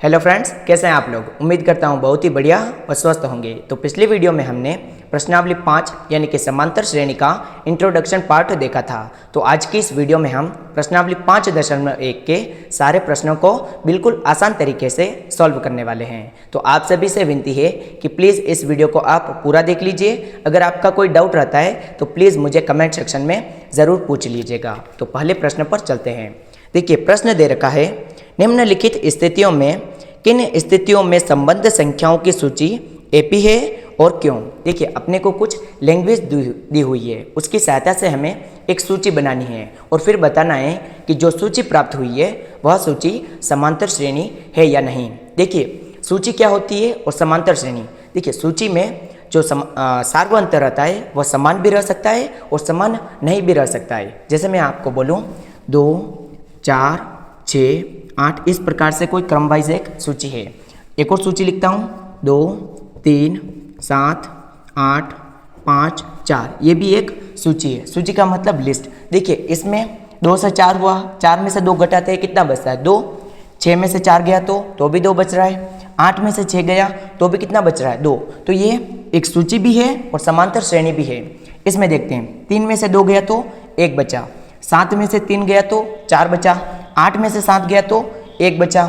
Hello friends, कैसे हैं आप लोग। उम्मीद करता हूं बहुत ही बढ़िया और स्वस्थ होंगे। तो पिछली वीडियो में हमने प्रश्नावली 5 यानी कि समांतर श्रेणी का इंट्रोडक्शन पार्ट देखा था। तो आज की इस वीडियो में हम प्रश्नावली 5.1 के सारे प्रश्नों को बिल्कुल आसान तरीके से सॉल्व करने वाले हैं। तो आप सभी से विनती है कि प्लीज़ इस वीडियो को आप पूरा देख लीजिए। अगर आपका कोई डाउट रहता है तो प्लीज़ मुझे कमेंट सेक्शन में ज़रूर पूछ लीजिएगा। तो पहले प्रश्न पर चलते हैं। देखिए, प्रश्न दे रखा है, निम्नलिखित स्थितियों में किन स्थितियों में संबद्ध संख्याओं की सूची एपी है और क्यों। देखिए, अपने को कुछ लैंग्वेज दी हुई है, उसकी सहायता से हमें एक सूची बनानी है और फिर बताना है कि जो सूची प्राप्त हुई है वह सूची समांतर श्रेणी है या नहीं। देखिए, सूची क्या होती है और समांतर श्रेणी। देखिए, सूची में जो सार्वअंतर रहता है वह समान भी रह सकता है और समान नहीं भी रह सकता है। जैसे मैं आपको बोलूँ 2, 4, 6, 8, इस प्रकार से कोई क्रम वाइज एक सूची है। एक और सूची लिखता हूँ 2, 3, 7, 8, 5, 4, ये भी एक सूची है। सूची का मतलब लिस्ट। देखिए, इसमें 2 से 4 हुआ, 4 में से 2 घटाते हैं, कितना बचता है 2। 6 में से 4 गया तो भी 2 बच रहा है। 8 में से 6 गया तो भी कितना बच रहा है 2। तो ये एक सूची भी है और समांतर श्रेणी भी है। इसमें देखते हैं, 3 में से 2 गया तो 1 बचा, 7 में से 3 गया तो 4 बचा, 8 में से 7 गया तो 1 बचा,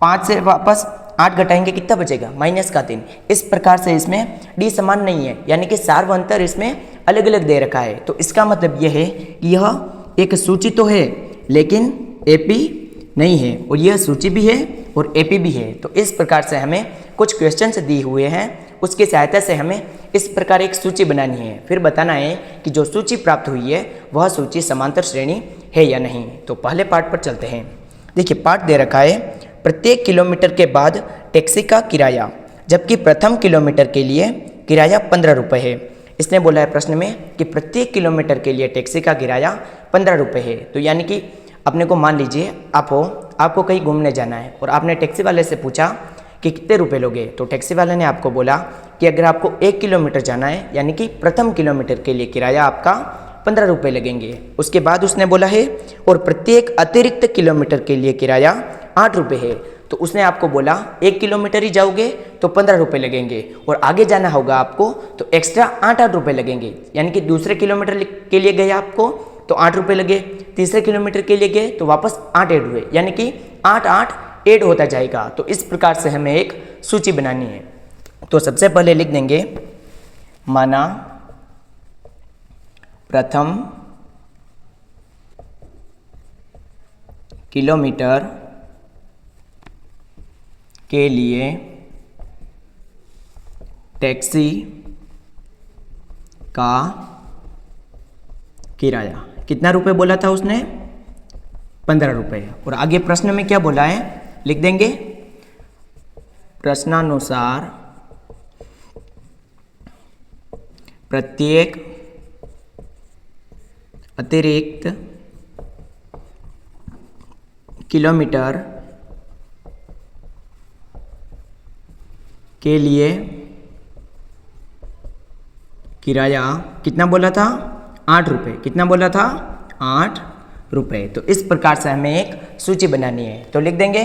5 से वापस 8 घटाएंगे कितना बचेगा -3। इस प्रकार से इसमें डी समान नहीं है, यानी कि सार्वअंतर इसमें अलग अलग दे रखा है। तो इसका मतलब यह है कि यह एक सूची तो है लेकिन एपी नहीं है, और यह सूची भी है और एपी भी है। तो इस प्रकार से हमें कुछ क्वेश्चंस दिए हुए हैं, उसकी सहायता से हमें इस प्रकार एक सूची बनानी है, फिर बताना है कि जो सूची प्राप्त हुई है वह सूची समांतर श्रेणी है या नहीं। तो पहले पार्ट पर चलते हैं। देखिए, पार्ट दे रखा है, प्रत्येक किलोमीटर के बाद टैक्सी का किराया, जबकि प्रथम किलोमीटर के लिए किराया 15 रुपये है। इसने बोला है प्रश्न में कि प्रत्येक किलोमीटर के लिए टैक्सी का किराया 15 रुपये है। तो यानी कि अपने को मान लीजिए आपको कहीं घूमने जाना है और आपने टैक्सी वाले से पूछा कि कितने रुपए लोगे। तो टैक्सी वाले ने आपको बोला कि अगर आपको 1 किलोमीटर जाना है, यानी कि प्रथम किलोमीटर के लिए किराया आपका 15 रुपये लगेंगे। उसके बाद उसने बोला है और प्रत्येक अतिरिक्त किलोमीटर के लिए किराया 8 रुपये है। तो उसने आपको बोला 1 किलोमीटर ही जाओगे तो 15 रुपये लगेंगे, और आगे जाना होगा आपको तो एक्स्ट्रा 8 रुपये लगेंगे। यानी कि दूसरे किलोमीटर के लिए गए आपको तो 8 रुपये लगे, तीसरे किलोमीटर के लिए गए तो वापस 8 ऐड हुए, यानी कि 8 ऐड होता जाएगा। तो इस प्रकार से हमें एक सूची बनानी है। तो सबसे पहले लिख देंगे, माना प्रथम किलोमीटर के लिए टैक्सी का किराया कितना रुपए बोला था उसने, 15 रुपये। और आगे प्रश्न में क्या बोला है लिख देंगे, प्रश्नानुसार प्रत्येक अतिरिक्त किलोमीटर के लिए किराया कितना बोला था 8 रुपये। कितना बोला था 8 रुपये। तो इस प्रकार से हमें एक सूची बनानी है। तो लिख देंगे,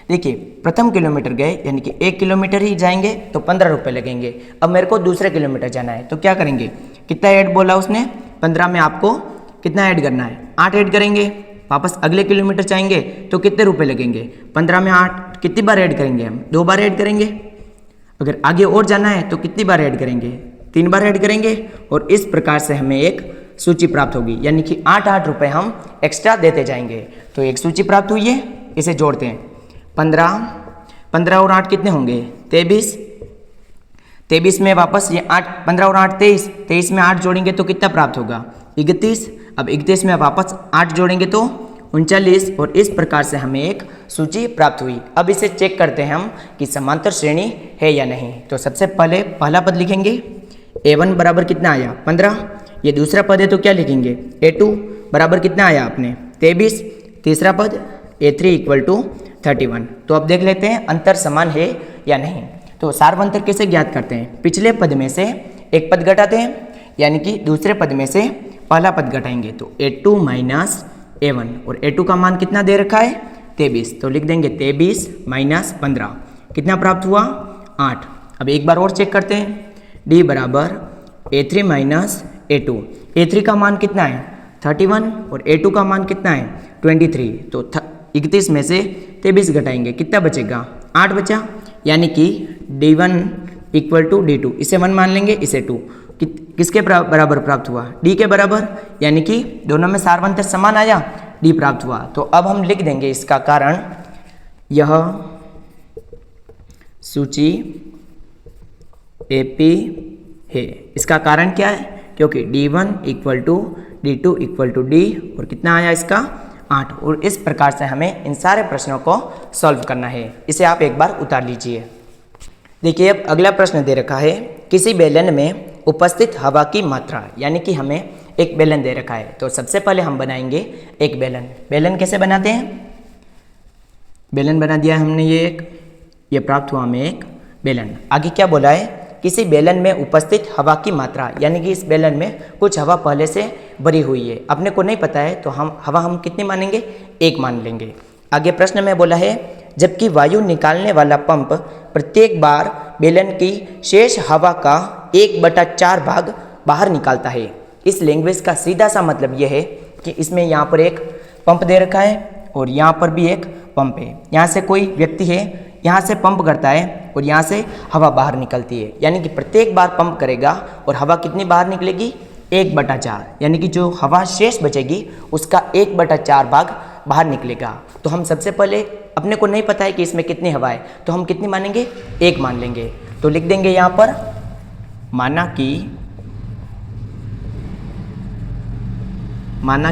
देखिए प्रथम किलोमीटर गए यानी कि 1 किलोमीटर ही जाएंगे तो 15 रुपये लगेंगे। अब मेरे को दूसरे किलोमीटर जाना है तो क्या करेंगे, कितना ऐड बोला उसने 15 में आपको कितना ऐड करना है 8 ऐड करेंगे। वापस अगले किलोमीटर जाएंगे तो कितने रुपए लगेंगे, 15 में 8 कितनी बार ऐड करेंगे हम 2 बार ऐड करेंगे। अगर आगे और जाना है तो कितनी बार ऐड करेंगे 3 बार ऐड करेंगे। और इस प्रकार से हमें एक सूची प्राप्त होगी, यानी कि 8 रुपये हम एक्स्ट्रा देते जाएंगे। तो एक सूची प्राप्त हुई है, इसे जोड़ते हैं। 15 और 8 कितने होंगे 23। 23 में वापस ये 8, 15 और 8 23, 23 में 8 जोड़ेंगे तो कितना प्राप्त होगा 31। अब 31 में वापस 8 जोड़ेंगे तो 39। और इस प्रकार से हमें एक सूची प्राप्त हुई। अब इसे चेक करते हैं हम कि समांतर श्रेणी है या नहीं। तो सबसे पहले पहला पद लिखेंगे, A1 बराबर कितना आया 15। ये दूसरा पद है तो क्या लिखेंगे, A2 बराबर कितना आया आपने 23। तीसरा पद A3 इक्वल टू 31। तो अब देख लेते हैं अंतर समान है या नहीं। तो सार्वअंतर कैसे ज्ञात करते हैं, पिछले पद में से एक पद घटाते हैं, यानी कि दूसरे पद में से पहला पद घटाएंगे तो A2 माइनस A1। और A2 का मान कितना दे रखा है 23, तो लिख देंगे 23 माइनस 15, कितना प्राप्त हुआ 8। अब एक बार और चेक करते हैं, d बराबर a3 माइनस a2, a3 का मान कितना है 31 और a2 का मान कितना है 23, तो 31 में से 23 घटाएंगे, कितना बचेगा 8 बचा, यानी कि d1 इक्वल टू d2, इसे 1 मान लेंगे, इसे 2, किसके बराबर प्राप्त हुआ d के बराबर, यानी कि दोनों में सार्वंतर समान आया, d प्राप्त हुआ। तो अब हम लिख देंगे इसका कारण, यह सूची AP है। इसका कारण क्या है, क्योंकि d1 equal to d2 equal to d, और कितना आया इसका 8, और इस प्रकार से हमें इन सारे प्रश्नों को सॉल्व करना है। इसे आप एक बार उतार लीजिए। देखिए अब अगला प्रश्न दे रखा है, किसी बेलन में उपस्थित हवा की मात्रा, यानी कि हमें एक बेलन दे रखा है। तो सबसे पहले हम बनाएंगे एक बेलन। बेलन कैसे बनाते हैं, बेलन बना दिया हमने, ये प्राप्त हुआ हमें एक बेलन। आगे क्या बोला है, किसी बेलन में उपस्थित हवा की मात्रा, यानी कि इस बेलन में कुछ हवा पहले से भरी हुई है, अपने को नहीं पता है, तो हम कितनी मानेंगे 1 मान लेंगे। आगे प्रश्न में बोला है, जबकि वायु निकालने वाला पंप प्रत्येक बार बेलन की शेष हवा का 1/4 भाग बाहर निकालता है। इस लैंग्वेज का सीधा सा मतलब यह है कि इसमें यहाँ पर एक पंप दे रखा है और यहाँ पर भी एक पंप है। यहाँ से कोई व्यक्ति है, यहाँ से पंप करता है और यहाँ से हवा बाहर निकलती है, यानी कि प्रत्येक बार पंप करेगा और हवा कितनी बाहर निकलेगी 1/4, यानी कि जो हवा शेष बचेगी उसका 1/4 भाग बाहर निकलेगा। तो हम सबसे पहले, अपने को नहीं पता है कि इसमें कितनी हवा है, तो हम कितनी मानेंगे 1 मान लेंगे। तो लिख देंगे यहाँ पर, माना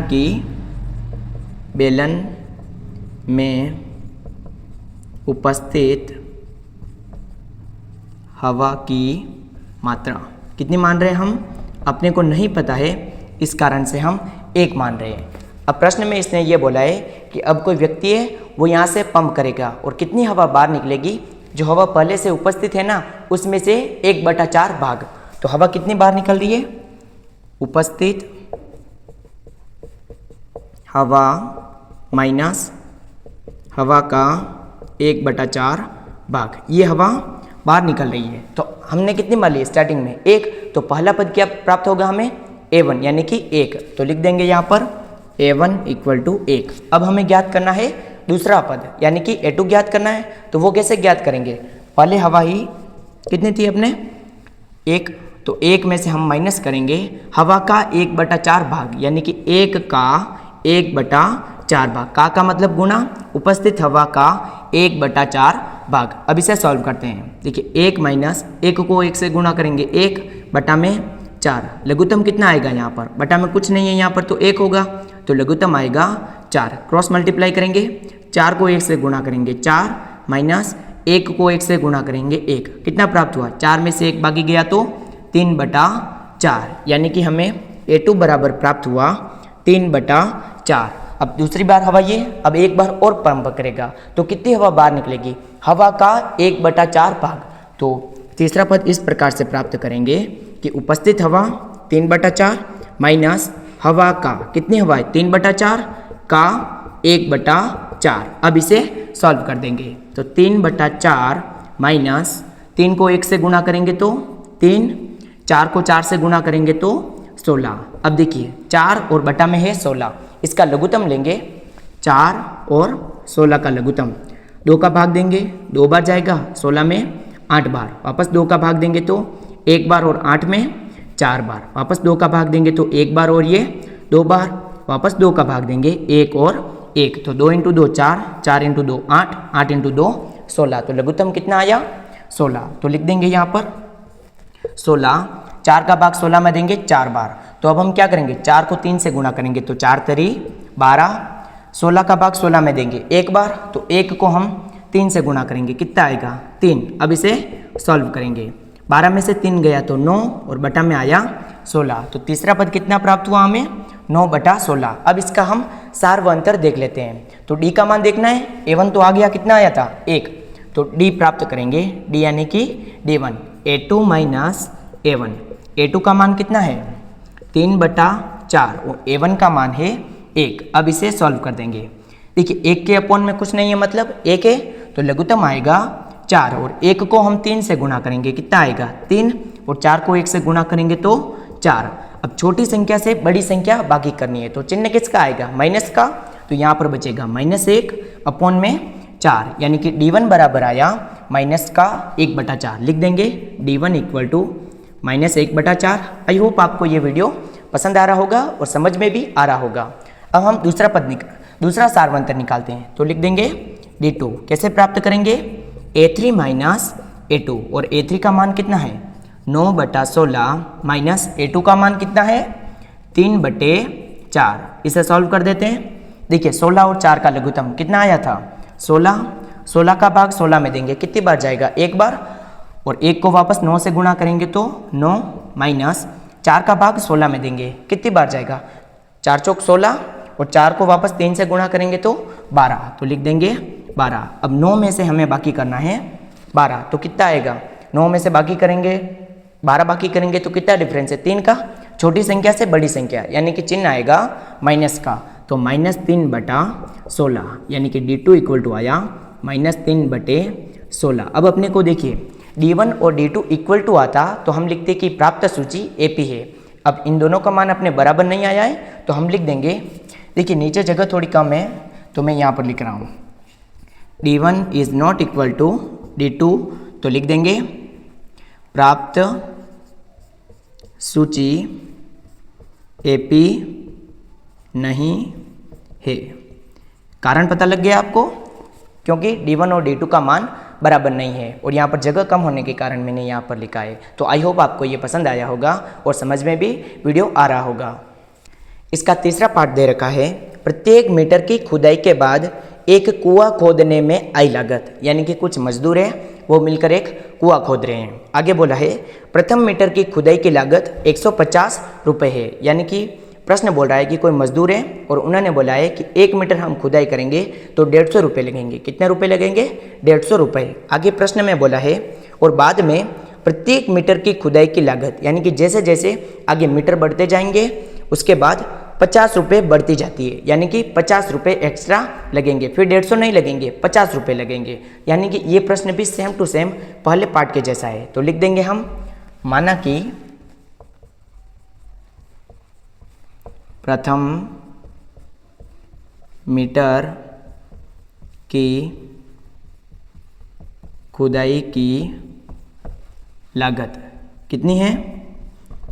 कि बेलन में उपस्थित हवा की मात्रा कितनी मान रहे हैं हम, अपने को नहीं पता है, इस कारण से हम 1 मान रहे हैं। अब प्रश्न में इसने ये बोला है कि अब कोई व्यक्ति है, वो यहाँ से पंप करेगा और कितनी हवा बाहर निकलेगी, जो हवा पहले से उपस्थित है ना उसमें से 1/4 भाग। तो हवा कितनी बाहर निकल रही है, उपस्थित हवा माइनस हवा का 1/4 भाग, ये हवा बाहर निकल रही है। तो हमने कितनी मान ली स्टार्टिंग में 1, तो पहला पद क्या प्राप्त होगा हमें a1, यानी कि 1, तो लिख देंगे यहाँ पर a1 इक्वल टू 1। अब हमें ज्ञात करना है दूसरा पद, यानी कि a2 ज्ञात करना है। तो वो कैसे ज्ञात करेंगे, पहले हवा ही कितनी थी अपने 1, तो 1 में से हम माइनस करेंगे हवा का 1/4 भाग, यानी कि 1 का 1/4 भाग, का मतलब गुना, उपस्थित हवा का 1/4 भाग। अब इसे सॉल्व करते हैं। देखिए 1 माइनस 1 को 1 से गुणा करेंगे, 1/4, लघुत्तम कितना आएगा, यहाँ पर बटा में कुछ नहीं है, यहाँ पर तो 1 होगा, तो लघुत्तम आएगा 4। क्रॉस मल्टीप्लाई करेंगे, 4 को 1 से गुणा करेंगे 4, माइनस 1 को 1 से गुणा करेंगे 1, कितना प्राप्त हुआ, 4 में से 1 बाकी गया तो 3/4, यानी कि हमें a2 बराबर प्राप्त हुआ 3/4। अब दूसरी बार हवा ये, अब एक बार और पंप करेगा तो कितनी हवा बाहर निकलेगी, हवा का 1/4 भाग। तो तीसरा पद इस प्रकार से प्राप्त करेंगे कि उपस्थित हवा 3/4 माइनस हवा का, कितनी हवा है 3/4 का 1/4। अब इसे सॉल्व कर देंगे, तो 3/4 माइनस 3 को 1 से गुणा करेंगे तो 3, 4 को 4 से गुणा करेंगे तो 16। अब देखिए 4 और बटा में है 16, इसका लघुत्तम लेंगे, 4 और 16 का लघुत्तम, 2 का भाग देंगे, 2 बार जाएगा, 16 में 8 बार, वापस 2 का भाग देंगे तो 1 बार और 8 में 4 बार, वापस 2 का भाग देंगे तो 1 बार और ये 2 बार, वापस 2 का भाग देंगे 1 और 1, तो 2 × 2 4, 4 × 2 8, 8 × 2 16, तो लघुत्तम कितना आया 16। तो लिख देंगे यहाँ पर 16, 4 का भाग 16 में देंगे 4 बार, तो अब हम क्या करेंगे 4 को 3 से गुणा करेंगे तो 4 3 12, 16 का भाग 16 में देंगे 1 बार, तो 1 को हम 3 से गुणा करेंगे, कितना आएगा 3। अब इसे सॉल्व करेंगे, 12 में से 3 गया तो 9 और बटा में आया 16, तो तीसरा पद कितना प्राप्त हुआ हमें 9/16। अब इसका हम सार्वअंतर देख लेते हैं, तो d का मान देखना है, a1 तो आ गया, कितना आया था 1, तो d प्राप्त करेंगे, d यानी कि d1, a2 minus a1, a2 का मान कितना है 3/4 और a1 का मान है 1। अब इसे सॉल्व कर देंगे, देखिए 1 के अपॉन में कुछ नहीं है, मतलब 1 है तो लघुत्तम आएगा 4, और 1 को हम 3 से गुणा करेंगे, कितना आएगा 3, और 4 को 1 से गुणा करेंगे तो 4। अब छोटी संख्या से बड़ी संख्या बाकी करनी है, तो चिन्ह किसका आएगा, माइनस का, तो यहाँ पर बचेगा -1 अपॉन में 4, यानी कि D1 बराबर आया माइनस का 1/4। लिख देंगे D1 equal to -1/4। I hope आपको ये वीडियो पसंद आ रहा होगा और समझ में भी आ रहा होगा। अब हम दूसरा सारवंतर निकालते हैं, तो लिख देंगे D2। कैसे प्राप्त करेंगे, A3 माइनस A2, और A3 का मान कितना है 9/16 माइनस A2 का मान कितना है 3/4। इसे सॉल्व कर देते हैं। देखिए 16 और 4 का लघुत्तम कितना आया था 16 का भाग 16 में देंगे, कितनी बार जाएगा, एक बार, और 1 को वापस 9 से गुणा करेंगे तो 9 माइनस 4 का भाग 16 में देंगे, कितनी बार जाएगा, 4 चौक 16, और 4 को वापस 3 से गुणा करेंगे तो 12, तो लिख देंगे 12। अब 9 में से हमें बाकी करना है 12, तो कितना आएगा, 9 में से बाकी करेंगे 12 बाकी करेंगे तो कितना डिफरेंस है 3 का, छोटी संख्या से बड़ी संख्या, यानी कि चिन्ह आएगा माइनस का, तो -3/16, यानी कि D2 इक्वल टू आया -3/16। अब अपने को देखिए D1 और D2 इक्वल टू आता तो हम लिखते कि प्राप्त सूची AP है। अब इन दोनों का मान अपने बराबर नहीं आया है, तो हम लिख देंगे, देखिए नीचे जगह थोड़ी कम है तो मैं यहाँ पर लिख रहा हूँ D1 is not equal to D2, तो लिख देंगे प्राप्त सूची AP नहीं है। कारण पता लग गया आपको, क्योंकि D1 और D2 का मान बराबर नहीं है, और यहाँ पर जगह कम होने के कारण मैंने यहाँ पर लिखा है। तो आई होप आपको ये पसंद आया होगा और समझ में भी वीडियो आ रहा होगा। इसका तीसरा पार्ट दे रखा है, प्रत्येक मीटर की खुदाई के बाद एक कुआं खोदने में आई लागत, यानी कि कुछ मजदूर हैं वो मिलकर एक कुआं खोद रहे हैं। आगे बोला है प्रथम मीटर की खुदाई की लागत 150 रुपये है, यानी कि प्रश्न बोल रहा है कि कोई मजदूर है और उन्होंने बोला है कि 1 मीटर हम खुदाई करेंगे तो 150 रुपये लगेंगे। कितने रुपए लगेंगे, 150 रुपये। आगे प्रश्न में बोला है और बाद में प्रत्येक मीटर की खुदाई की लागत, यानी कि जैसे जैसे आगे मीटर बढ़ते जाएंगे उसके बाद 50 रुपये बढ़ती जाती है, यानी कि 50 रुपये एक्स्ट्रा लगेंगे, फिर 150 नहीं लगेंगे 50 रुपये लगेंगे। यानी कि ये प्रश्न भी सेम टू सेम पहले पार्ट के जैसा है, तो लिख देंगे हम, माना कि प्रथम मीटर की खुदाई की लागत कितनी है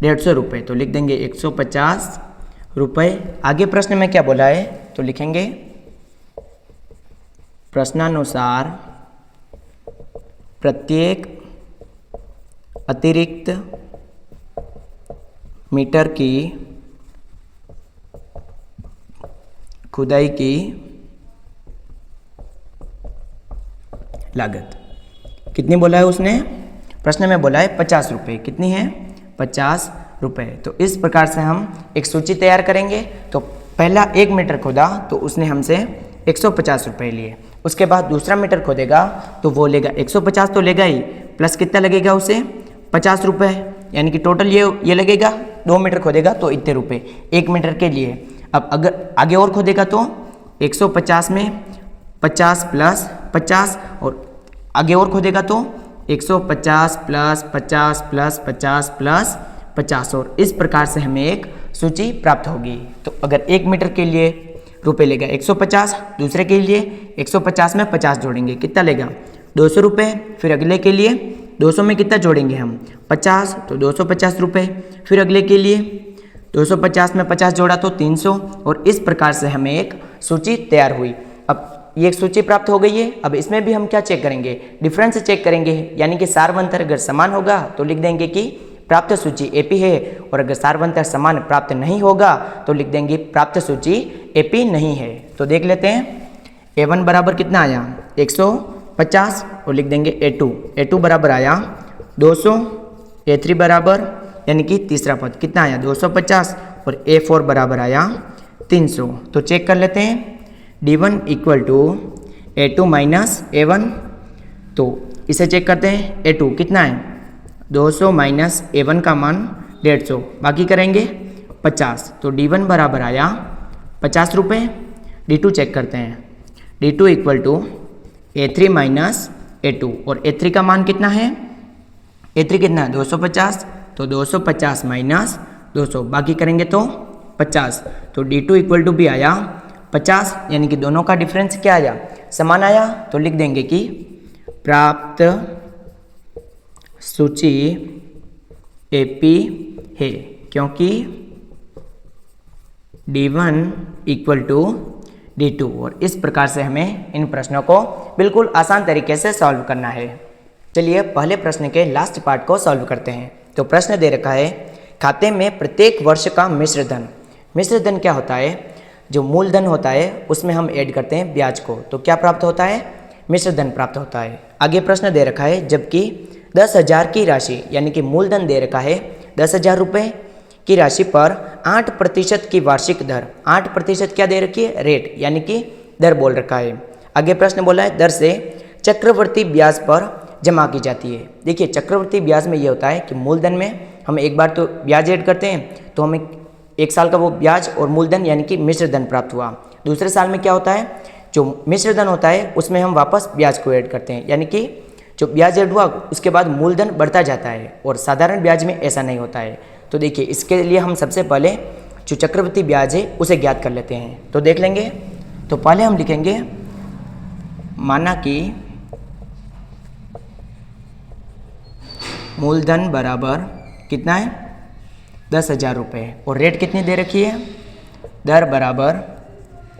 150 रुपये, तो लिख देंगे 150 रुपये। आगे प्रश्न में क्या बोला है, तो लिखेंगे प्रश्नानुसार प्रत्येक अतिरिक्त मीटर की खुदाई की लागत कितनी बोला है उसने, प्रश्न में बोला है 50 रुपये, कितनी है 50 रुपये। तो इस प्रकार से हम एक सूची तैयार करेंगे। तो पहला 1 मीटर खोदा तो उसने हमसे 150 रुपये लिए, उसके बाद दूसरा मीटर खोदेगा तो वो लेगा 150 तो लेगा ही, प्लस कितना लगेगा उसे 50 रुपये, यानी कि टोटल ये लगेगा। 2 मीटर खोदेगा तो इतने रुपये 1 मीटर के लिए। अब अगर आगे और खोदेगा तो 150 में 50 प्लस 50, और आगे और खोदेगा तो 150 प्लस 50 प्लस 50 प्लस 50, और इस प्रकार से हमें एक सूची प्राप्त होगी। तो अगर 1 मीटर के लिए रुपये लेगा 150, दूसरे के लिए 150 में 50 जोड़ेंगे, कितना लेगा 200 रुपये। फिर अगले के लिए 200 में कितना जोड़ेंगे हम 50, तो 250 रुपये। फिर अगले के लिए 250 में 50 जोड़ा तो 300, और इस प्रकार से हमें एक सूची तैयार हुई। अब ये एक सूची प्राप्त हो गई है। अब इसमें भी हम क्या चेक करेंगे, डिफरेंस चेक करेंगे, यानी कि सारवंतर अगर समान होगा तो लिख देंगे कि प्राप्त सूची एपी है, और अगर सारवंतर समान प्राप्त नहीं होगा तो लिख देंगे प्राप्त सूची एपी नहीं है। तो देख लेते हैं, A1 बराबर कितना आया 150, और लिख देंगे A2 बराबर आया 200, A3 बराबर यानी कि तीसरा पद कितना आया 250, और A4 बराबर आया 300। तो चेक कर लेते हैं, D1 equal to A2 minus A1, तो इसे चेक करते हैं। A2 कितना है 200 माइनस A1 का मान 150, बाकी करेंगे 50, तो D1 बराबर आया 50 रुपये। D2 चेक करते हैं, D2 equal to A3 minus A2 और A3 का मान कितना है, A3 कितना है 250, तो 250 माइनस 200 बाकी करेंगे तो 50, तो D2 इक्वल टू भी आया 50, यानी कि दोनों का डिफरेंस क्या आया, समान आया। तो लिख देंगे कि प्राप्त सूची AP है, क्योंकि D1 इक्वल टू D2। और इस प्रकार से हमें इन प्रश्नों को बिल्कुल आसान तरीके से सॉल्व करना है। चलिए पहले प्रश्न के लास्ट पार्ट को सॉल्व करते हैं। तो प्रश्न दे रखा है, खाते में प्रत्येक वर्ष का मिश्र धन। मिश्र धन क्या होता है, जो मूलधन होता है उसमें हम ऐड करते हैं ब्याज को, तो क्या प्राप्त होता है, मिश्र धन प्राप्त होता है। आगे प्रश्न दे रखा है, जबकि 10,000 की राशि यानी कि मूलधन दे रखा है 10,000 रुपये की राशि पर 8% की वार्षिक दर, 8% क्या दे रखी है, रेट यानी कि दर बोल रखा है। आगे प्रश्न बोला है, दर से चक्रवर्ती ब्याज पर जमा की जाती है। देखिए चक्रवर्ती ब्याज में ये होता है कि मूलधन में हम एक बार तो ब्याज ऐड करते हैं तो हमें एक साल का वो ब्याज और मूलधन यानी कि मिश्र धन प्राप्त हुआ। दूसरे साल में क्या होता है, जो मिश्र धन होता है उसमें हम वापस ब्याज को ऐड करते हैं, यानी कि जो ब्याज ऐड हुआ उसके बाद मूलधन बढ़ता जाता है, और साधारण ब्याज में ऐसा नहीं होता है। तो देखिए इसके लिए हम सबसे पहले जो चक्रवर्ती ब्याज है उसे ज्ञात कर लेते हैं। तो देख लेंगे, तो पहले हम लिखेंगे माना कि मूलधन बराबर कितना है 10,000 रुपये, और रेट कितनी दे रखी है, दर बराबर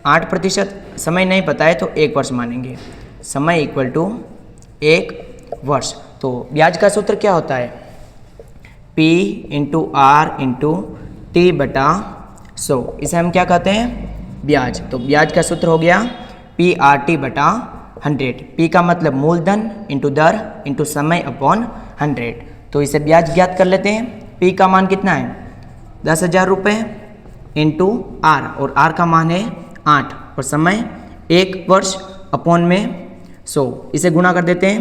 8%, समय नहीं पता है तो 1 वर्ष मानेंगे, समय इक्वल टू 1 वर्ष। तो ब्याज का सूत्र क्या होता है, P into R into T बटा 100, इसे हम क्या कहते हैं, ब्याज। तो ब्याज का सूत्र हो गया PRT बटा 100, P का मतलब मूलधन इंटू दर इंटू समय अपॉन 100। तो इसे ब्याज ज्ञात कर लेते हैं। P का मान कितना है 10,000 रुपये इंटू R, और R का मान है 8 और समय 1 वर्ष अपॉन में 100, इसे गुणा कर देते हैं,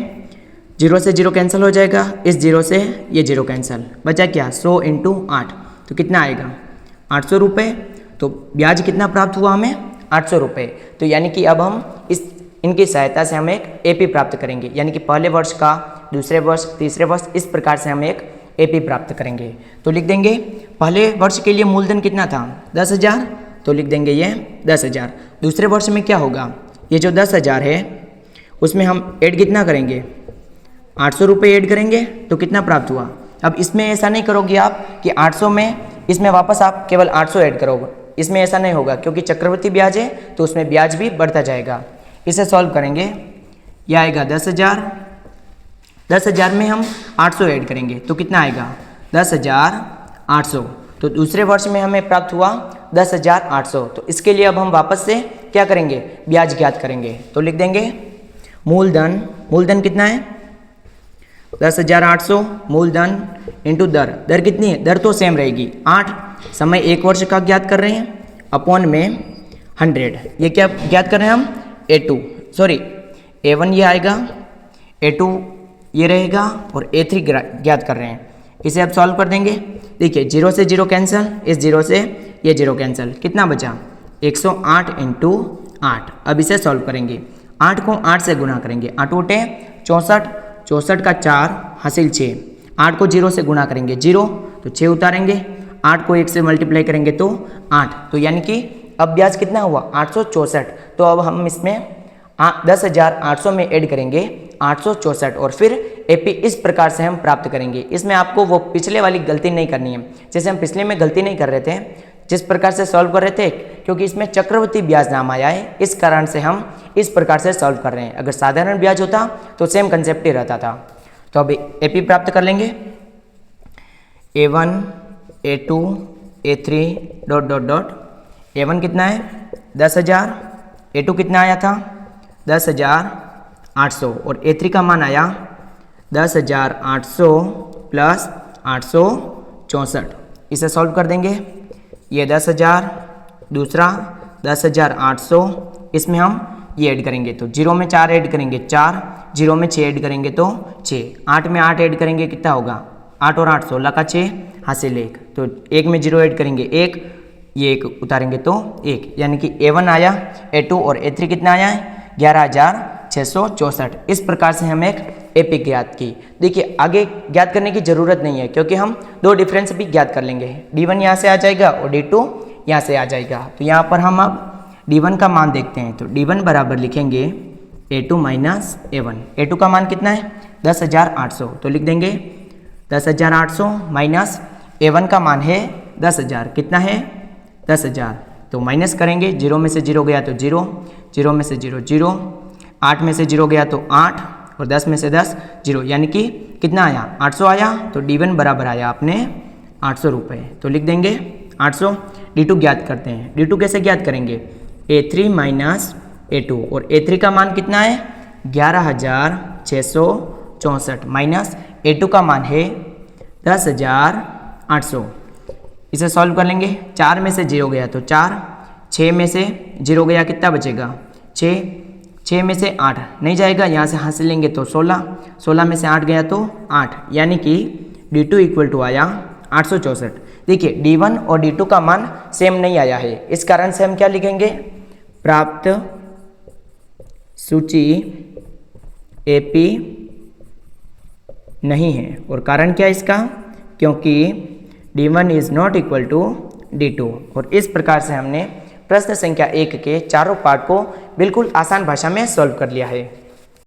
0 से 0 कैंसिल हो जाएगा, इस 0 से ये 0 कैंसिल, बचा क्या 100 इंटू 8, तो कितना आएगा 800 रुपये। तो ब्याज कितना प्राप्त हुआ हमें 800 रुपये। तो यानी कि अब हम इनकी सहायता से हम एक AP प्राप्त करेंगे, यानी कि पहले वर्ष का, दूसरे वर्ष, तीसरे वर्ष, इस प्रकार से हम एक AP प्राप्त करेंगे। तो लिख देंगे पहले वर्ष के लिए मूलधन कितना था 10,000, तो लिख देंगे ये 10,000। दूसरे वर्ष में क्या होगा, ये जो 10,000 है उसमें हम ऐड कितना करेंगे 800 रुपये ऐड करेंगे, तो कितना प्राप्त हुआ। अब इसमें ऐसा नहीं करोगे आप कि 800 में इसमें वापस आप केवल 800 ऐड करोगे, इसमें ऐसा नहीं होगा, क्योंकि चक्रवर्ती ब्याज है तो उसमें ब्याज भी बढ़ता जाएगा। इसे सॉल्व करेंगे, यह आएगा 10,000, 10,000 में हम 800 ऐड करेंगे तो कितना आएगा 10,800। तो दूसरे वर्ष में हमें प्राप्त हुआ 10,800। तो इसके लिए अब हम वापस से क्या करेंगे, ब्याज ज्ञात करेंगे। तो लिख देंगे मूलधन, मूलधन कितना है 10,800 मूलधन इंटू दर, दर कितनी है, दर तो सेम रहेगी 8, समय 1 वर्ष का ज्ञात कर रहे हैं, अपॉन में 100। ये क्या ज्ञात कर रहे हैं हम A2, सॉरी A1 ये आएगा, A2 ये रहेगा, और A3 ज्ञात कर रहे हैं। इसे अब सॉल्व कर देंगे। देखिए 0 से 0 कैंसिल, इस 0 से ये 0 कैंसिल, कितना बचा 108 इंटू 8। अब इसे सॉल्व करेंगे, 8 को 8 से गुना करेंगे, 8 उठे 64, 64 का 4 हासिल 6, 8 को 0 से गुणा करेंगे 0, तो 6 उतारेंगे, 8 को 1 से मल्टीप्लाई करेंगे तो 8। तो यानी कि अब ब्याज कितना हुआ 864। तो अब हम इसमें 10,800 में ऐड करेंगे 864, और फिर AP इस प्रकार से हम प्राप्त करेंगे। इसमें आपको वो पिछले वाली गलती नहीं करनी है, जैसे हम पिछले में गलती नहीं कर रहे थे, जिस प्रकार से सॉल्व कर रहे थे, क्योंकि इसमें चक्रवर्ती ब्याज नाम आया है, इस कारण से हम इस प्रकार से सॉल्व कर रहे हैं। अगर साधारण ब्याज होता तो सेम कंसेप्ट ही रहता था। तो अब AP प्राप्त कर लेंगे, A1 A2 A3 dot dot dot, A1 कितना है 10,000, A2 कितना आया था 10,800, और A3 का मान आया 10,800 प्लस 864। इसे सॉल्व कर देंगे, ये 10,000, दूसरा 10,800, इसमें हम ये ऐड करेंगे तो 0 में 4 ऐड करेंगे 4, 0 में 6 ऐड करेंगे तो 6, 8 में 8 ऐड करेंगे कितना होगा 8 और 8 16 का 6 हासिल 1, तो 1 में 0 ऐड करेंगे 1, ये 1 उतारेंगे तो 1, यानी कि A1 आया, A2 और A3 कितना आया है, 11,664। इस प्रकार से हम एक एपी ज्ञात की। देखिए आगे ज्ञात करने की ज़रूरत नहीं है क्योंकि हम दो डिफरेंस भी ज्ञात कर लेंगे। D1 यहाँ से आ जाएगा और D2 यहाँ से आ जाएगा। तो यहाँ पर हम अब D1 का मान देखते हैं। तो D1 बराबर लिखेंगे A2 माइनस A1। A2 का मान कितना है 10,800, तो लिख देंगे 10,800 माइनस A1 का मान है 10,000। कितना है 10,000, तो माइनस करेंगे, 0 में से 0 गया तो 0, 0 में से 0 0, 8 में से 0 गया तो 8 और 10 में से 10 0, यानी कि कितना आया 800 आया। तो D1 बराबर आया अपने 800 रुपये। तो लिख देंगे 800। D2 ज्ञात करते हैं। D2 कैसे ज्ञात करेंगे A3 माइनस A2, और A3 का मान कितना है 11,664 माइनस A2 का मान है 10,800। इसे सॉल्व कर लेंगे। 4 में से 0 गया तो 4, 6 में से 0 गया कितना बचेगा 6, 6 में से 8 नहीं जाएगा, यहाँ से हासिल लेंगे तो 16, 16 में से 8 गया तो 8, यानी कि D2 इक्वल टू आया 864। देखिए D1 और D2 का मान सेम नहीं आया है, इस कारण से हम क्या लिखेंगे प्राप्त सूची एपी नहीं है। और कारण क्या इसका, क्योंकि D1 is not equal to D2। और इस प्रकार से हमने प्रश्न संख्या 1 के चारों पार्ट को बिल्कुल आसान भाषा में सॉल्व कर लिया है।